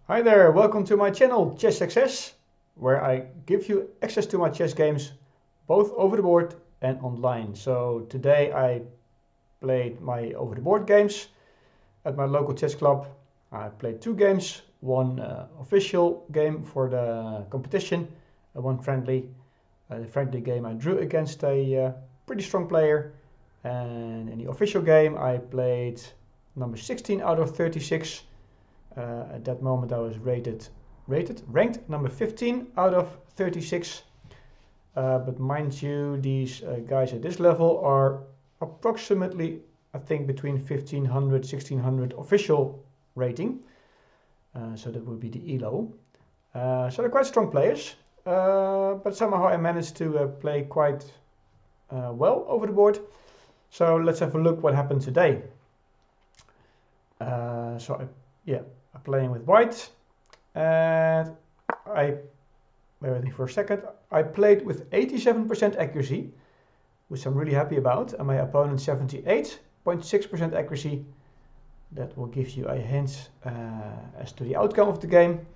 Hi there, welcome to my channel Chess Success, where I give you access to my chess games both over the board and online. So today I played my over the board games at my local chess club. I played two games, one official game for the competition and one friendly. The friendly game I drew against a pretty strong player, and in the official game I played number 16 out of 36. At that moment I was ranked number 15 out of 36. But mind you, these guys at this level are approximately, I think, between 1500, 1600 official rating. So that would be the ELO. So they're quite strong players, but somehow I managed to play quite well over the board. So let's have a look what happened today. I'm playing with white, and bear with me for a second, I played with 87% accuracy, which I'm really happy about, and my opponent 78.6% accuracy. That will give you a hint as to the outcome of the game.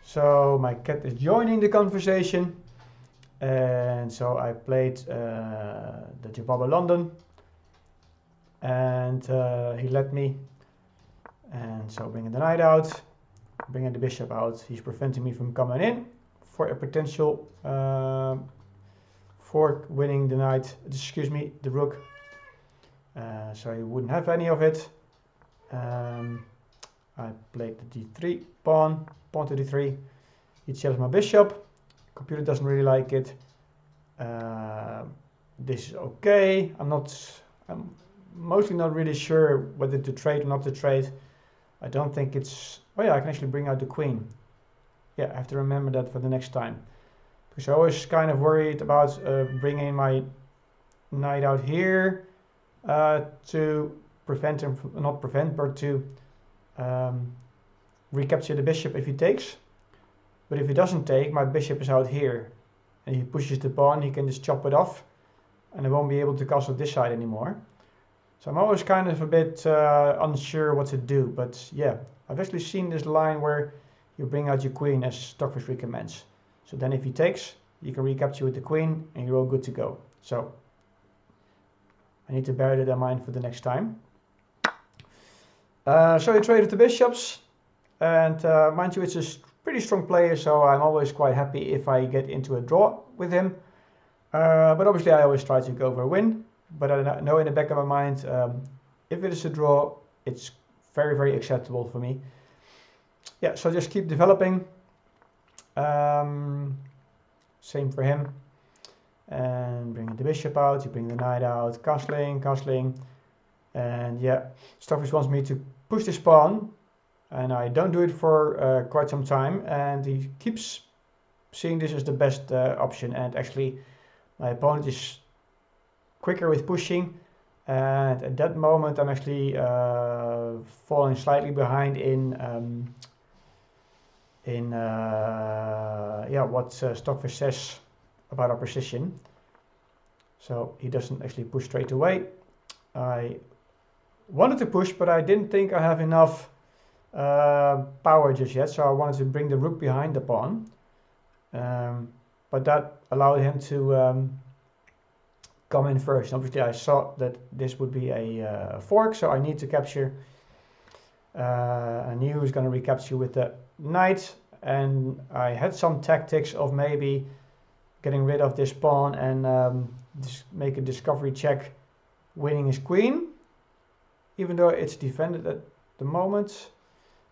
So my cat is joining the conversation, and so I played the Jababa London, and he let me. And so bringing the knight out, bringing the bishop out, he's preventing me from coming in for a potential fork winning the knight, the rook. So he wouldn't have any of it. I played the d3 pawn to d3. He challenged my bishop. Computer doesn't really like it. This is okay. I'm mostly not really sure whether to trade or not to trade. I don't think it's... Oh yeah, I can actually bring out the queen. Yeah, I have to remember that for the next time. Because I was kind of worried about bringing my knight out here to prevent him, not prevent, but to recapture the bishop if he takes. But if he doesn't take, my bishop is out here. And he pushes the pawn, he can just chop it off. And I won't be able to castle this side anymore. So I'm always kind of a bit unsure what to do, but yeah, I've actually seen this line where you bring out your queen as Stockfish recommends. So then if he takes, you can recapture with the queen and you're all good to go. So I need to bear that in mind for the next time. So he traded the bishops, and mind you, it's a pretty strong player, so I'm always quite happy if I get into a draw with him. But obviously I always try to go for a win. But I know in the back of my mind, if it is a draw, it's very, very acceptable for me. Yeah, so just keep developing. Same for him. And bring the bishop out, you bring the knight out, castling. And yeah, Stockfish wants me to push this pawn, and I don't do it for quite some time. And he keeps seeing this as the best option. And actually, my opponent is quicker with pushing, and at that moment I'm actually falling slightly behind in what Stockfish says about our position. So he doesn't actually push straight away. I wanted to push, but I didn't think I have enough power just yet, so I wanted to bring the rook behind the pawn, but that allowed him to come in first. Obviously I saw that this would be a fork, so I need to capture. I knew he was going to recapture with the knight, and I had some tactics of maybe getting rid of this pawn and just make a discovery check, winning his queen, even though it's defended at the moment.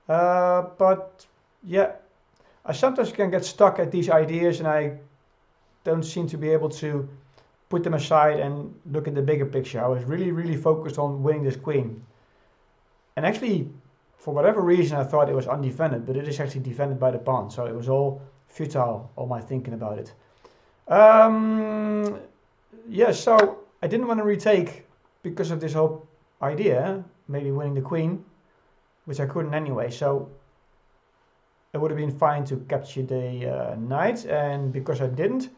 But yeah, I sometimes can get stuck at these ideas and I don't seem to be able to put them aside and look at the bigger picture. I was really focused on winning this queen. And actually, for whatever reason, I thought it was undefended, but it is actually defended by the pawn. So it was all futile, all my thinking about it. Yeah, so I didn't want to retake because of this whole idea, maybe winning the queen, which I couldn't anyway. So it would have been fine to capture the knight, and because I didn't,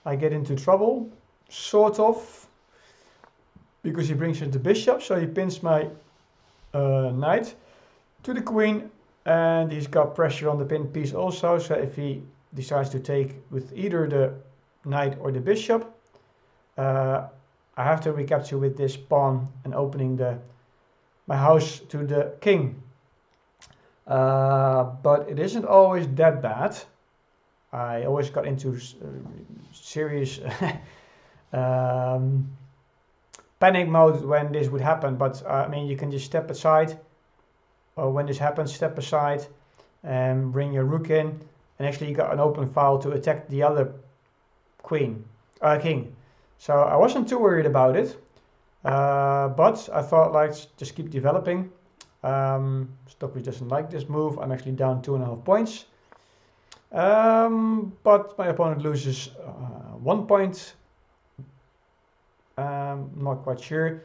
I get into trouble, sort of, because he brings in the bishop, so he pins my knight to the queen, And he's got pressure on the pinned piece also, so if he decides to take with either the knight or the bishop, I have to recapture with this pawn and opening my house to the king. But it isn't always that bad. I always got into serious panic mode when this would happen, but I mean, you can just step aside, or when this happens, step aside and bring your rook in, and actually you got an open file to attack the other king. So I wasn't too worried about it, but I thought, like, just keep developing. Stockfish doesn't like this move. I'm actually down 2.5 points. But my opponent loses 1 point. Not quite sure.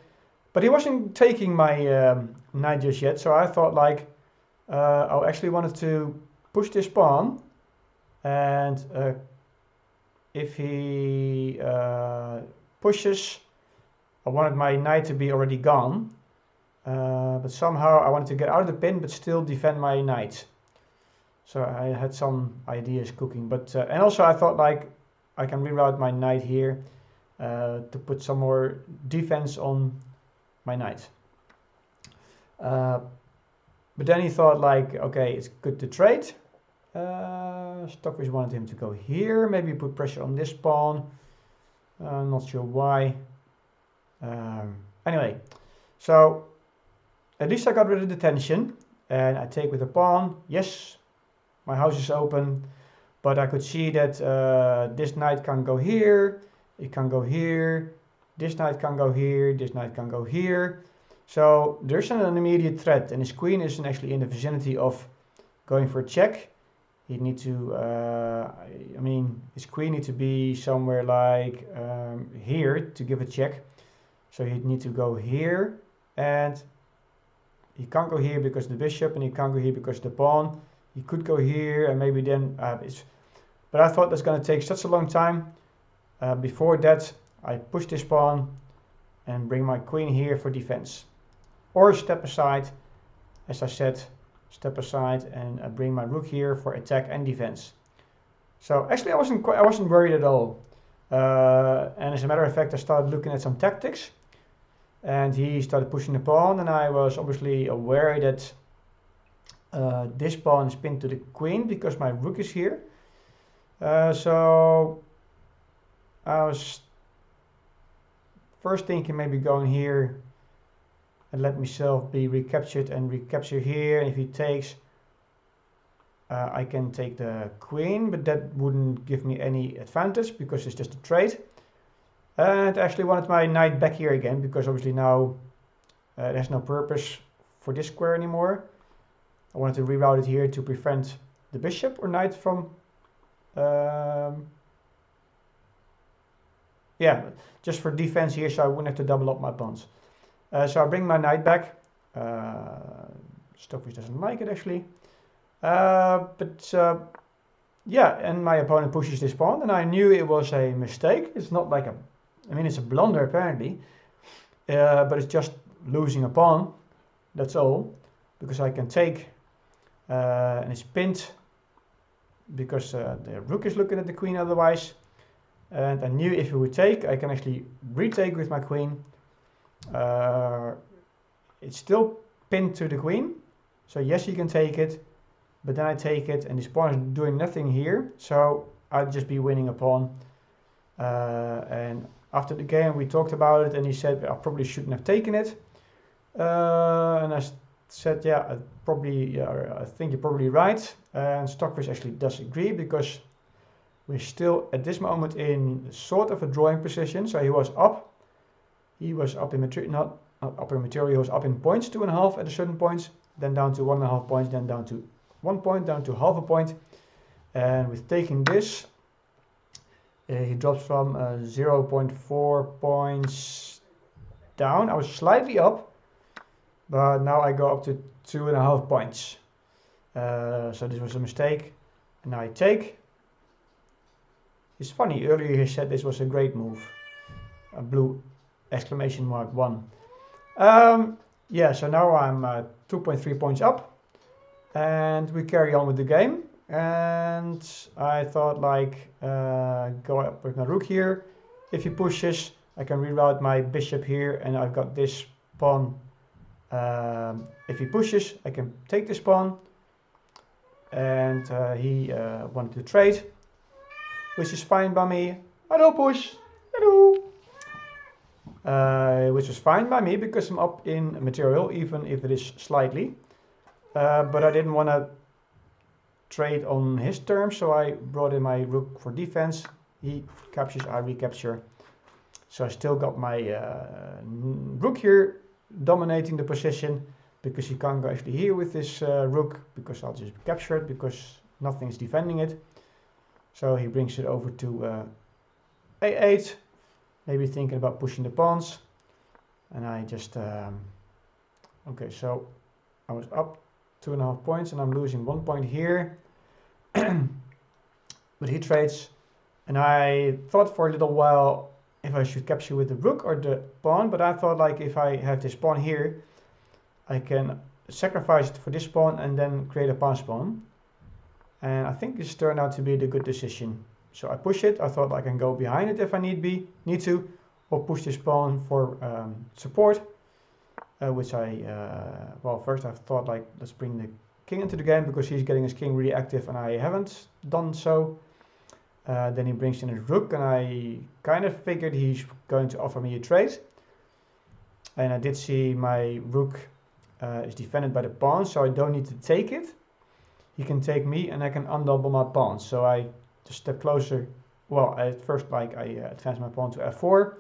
But he wasn't taking my knight just yet, so I thought, like, I actually wanted to push this pawn, and if he pushes, I wanted my knight to be already gone, but somehow I wanted to get out of the pin but still defend my knight. So I had some ideas cooking, but and also I thought, like, I can reroute my knight here to put some more defense on my knight. But then he thought, like, okay, it's good to trade. Stockfish wanted him to go here, maybe put pressure on this pawn. Not sure why. Anyway, so at least I got rid of the tension, and I take with a pawn. Yes, my house is open, but I could see that this knight can go here, it can go here, this knight can go here, this knight can go here. So there's an immediate threat, and his queen isn't actually in the vicinity of going for a check. He'd need to, I mean, his queen needs to be somewhere like here to give a check. So he'd need to go here, and he can't go here because of the bishop, and he can't go here because of the pawn. He could go here, and maybe then, but I thought that's going to take such a long time. Before that, I push this pawn and bring my queen here for defense. Or step aside, as I said, step aside and bring my rook here for attack and defense. So actually I wasn't worried at all. And as a matter of fact, I started looking at some tactics, and he started pushing the pawn, and I was obviously aware that this pawn is pinned to the queen because my rook is here. So I was first thinking maybe going here and let myself be recaptured and recapture here, and if he takes, I can take the queen, but that wouldn't give me any advantage because it's just a trade. And I actually wanted my knight back here again, because obviously now there's no purpose for this square anymore. I wanted to reroute it here to prevent the bishop or knight from yeah, just for defense here, so I wouldn't have to double up my pawns. So I bring my knight back. Stockfish doesn't like it actually. Yeah, and my opponent pushes this pawn, and I knew it was a mistake. It's not like I mean, it's a blunder apparently, but it's just losing a pawn, that's all, because I can take, and it's pinned, because the rook is looking at the queen otherwise, and I knew if he would take, I can actually retake with my queen. It's still pinned to the queen, so yes, he can take it, but then I take it, and this pawn is doing nothing here, so I'd just be winning a pawn. And after the game we talked about it, and he said I probably shouldn't have taken it, and I said, yeah, I think you're probably right. And Stockfish actually does agree, because we're still at this moment in sort of a drawing position. So he was up in material, not up in material, he was up in points, 2.5 at a certain point, then down to 1.5 points, then down to 1 point, down to half a point. And with taking this, he drops from 0.4 points down. I was slightly up, but now I go up to 2.5 points. So this was a mistake, and now I take. It's funny, earlier he said this was a great move. A blue exclamation mark 1. Yeah, so now I'm 2.3 points up. And we carry on with the game. And I thought like, go up with my rook here. If he pushes, I can reroute my bishop here, and I've got this pawn. If he pushes, I can take this pawn. And he wanted to trade, which is fine by me. I don't push. Hello. Which is fine by me because I'm up in material, even if it is slightly. But I didn't want to trade on his terms, so I brought in my rook for defense. He captures, I recapture. So I still got my rook here dominating the position, because he can't go actually here with this rook, because I'll just capture it because nothing is defending it. So he brings it over to a8, maybe thinking about pushing the pawns. And I just, okay, so I was up 2.5 points and I'm losing 1 point here. But he trades, and I thought for a little while if I should capture with the rook or the pawn, but I thought like if I have this pawn here, I can sacrifice it for this pawn and then create a pass pawn. And I think this turned out to be the good decision. So I push it. I thought I can go behind it if I need to, or push this pawn for support. Which well, first I thought like, let's bring the king into the game because he's getting his king really active and I haven't done so. Then he brings in his rook, and I kind of figured he's going to offer me a trade. And I did see my rook is defended by the pawn, so I don't need to take it. He can take me and I can undouble my pawn. So I just step closer. Well, at first like I advanced my pawn to f4.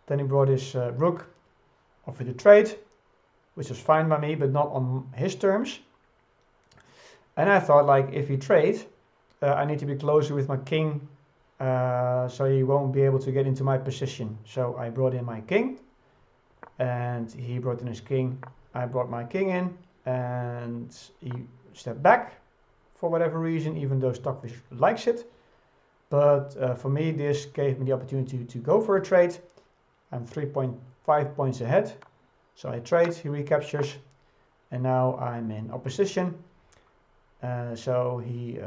Then he brought his rook, offered a trade, which was fine by me, but not on his terms. And I thought like if he trades, I need to be closer with my king, so he won't be able to get into my position. So I brought in my king, and he brought in his king. I brought my king in, and he stepped back for whatever reason, even though Stockfish likes it. But for me, this gave me the opportunity to go for a trade. I'm 3.5 points ahead. So I trade, he recaptures, and now I'm in opposition. So he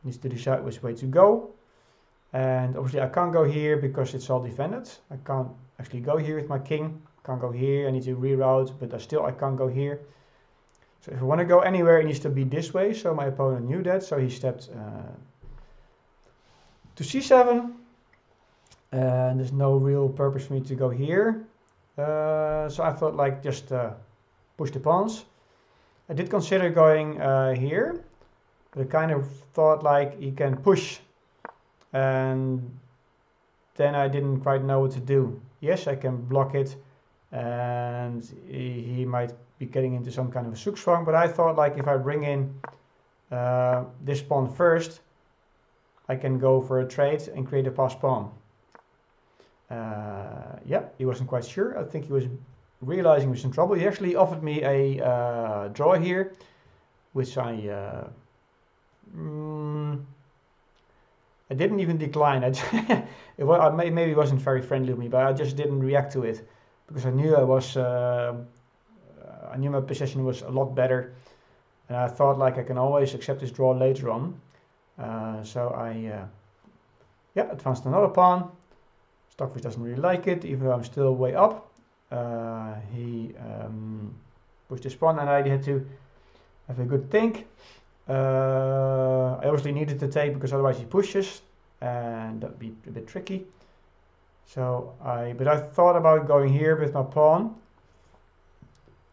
needs to decide which way to go. And obviously I can't go here because it's all defended. I can't actually go here with my king. Can't go here, I need to reroute, but I can't go here. So if I want to go anywhere, it needs to be this way. So my opponent knew that, so he stepped to c7. And there's no real purpose for me to go here. So I thought like just push the pawns. I did consider going here, but I kind of thought like he can push, and then I didn't quite know what to do. Yes, I can block it, and he might be getting into some kind of a zugzwang, but I thought like if I bring in this pawn first, I can go for a trade and create a pass pawn. Yeah, he wasn't quite sure. I think he was realizing he was in trouble. He actually offered me a draw here, which I didn't even decline. Maybe it wasn't very friendly with me, but I just didn't react to it because I knew I knew my position was a lot better, and I thought like I can always accept this draw later on. So I advanced another pawn. Stockfish doesn't really like it, even though I'm still way up. He pushed this pawn, and I had to have a good think. I obviously needed to take because otherwise he pushes, and that'd be a bit tricky. So but I thought about going here with my pawn,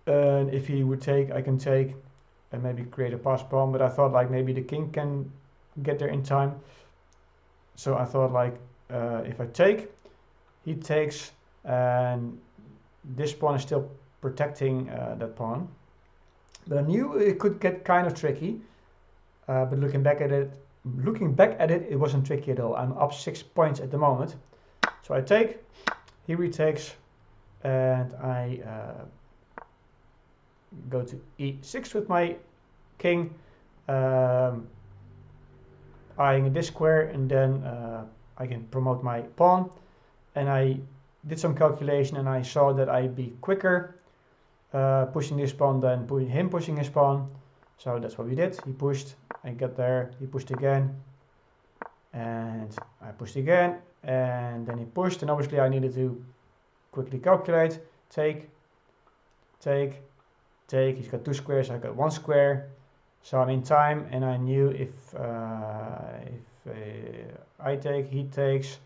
and if he would take, I can take and maybe create a pass pawn. But I thought like maybe the king can get there in time. So I thought like if I take, he takes, and this pawn is still protecting that pawn. But I knew it could get kind of tricky. But looking back at it, it wasn't tricky at all. I'm up 6 points at the moment. So I take, he retakes, and I go to e6 with my king, eyeing this square, and then I can promote my pawn. And I did some calculation, and I saw that I'd be quicker pushing this pawn than him pushing his pawn. So that's what we did. He pushed, I got there, he pushed again, and I pushed again, and then he pushed, and obviously I needed to quickly calculate, take, he's got 2 squares, I got 1 square, so I'm in time, and I knew if I take, he takes,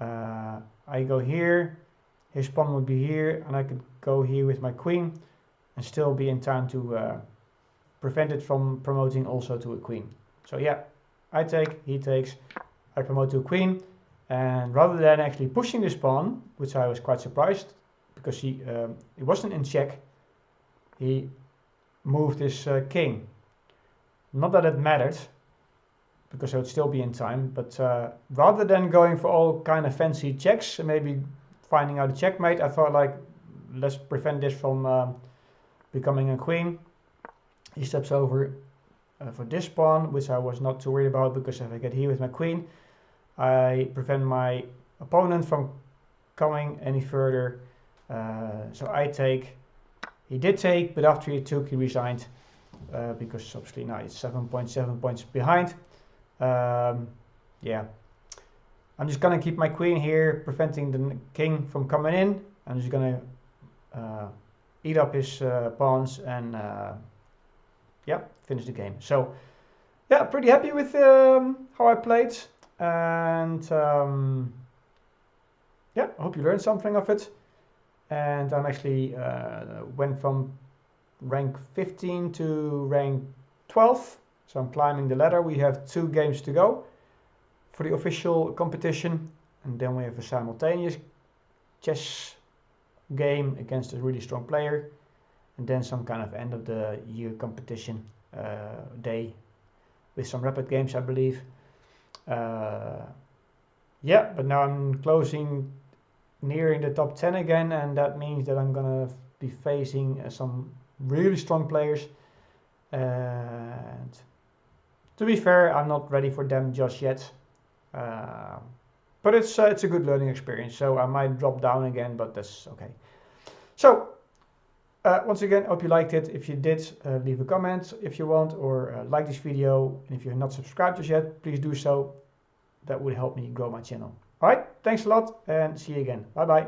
I go here, his pawn would be here, and I could go here with my queen, and still be in time to prevent it from promoting also to a queen. So yeah, I take, he takes, I promote to a queen, and rather than actually pushing this pawn, which I was quite surprised, because he wasn't in check, he moved his king. Not that it mattered, because I would still be in time, but rather than going for all kind of fancy checks and maybe finding out a checkmate, I thought like, let's prevent this from becoming a queen. He steps over for this pawn, which I was not too worried about, because if I get here with my queen, I prevent my opponent from coming any further. So I take, he did take, but after he took, he resigned, because obviously now it's 7.7 points behind. Yeah, I'm just gonna keep my queen here, preventing the king from coming in. I'm just gonna eat up his pawns and yeah, finish the game. So yeah, pretty happy with how I played, and yeah, I hope you learned something of it. And I'm actually went from rank 15 to rank 12, so I'm climbing the ladder. We have 2 games to go for the official competition, and then we have a simultaneous chess game against a really strong player, and then some kind of end of the year competition day with some rapid games, I believe. Yeah, but now I'm nearing the top 10 again, and that means that I'm gonna be facing some really strong players, and to be fair, I'm not ready for them just yet, but it's a good learning experience, so I might drop down again, but that's okay. So once again, hope you liked it. If you did, leave a comment if you want, or like this video, and if you're not subscribed just yet, please do so. That would help me grow my channel. Alright, thanks a lot, and see you again. Bye bye.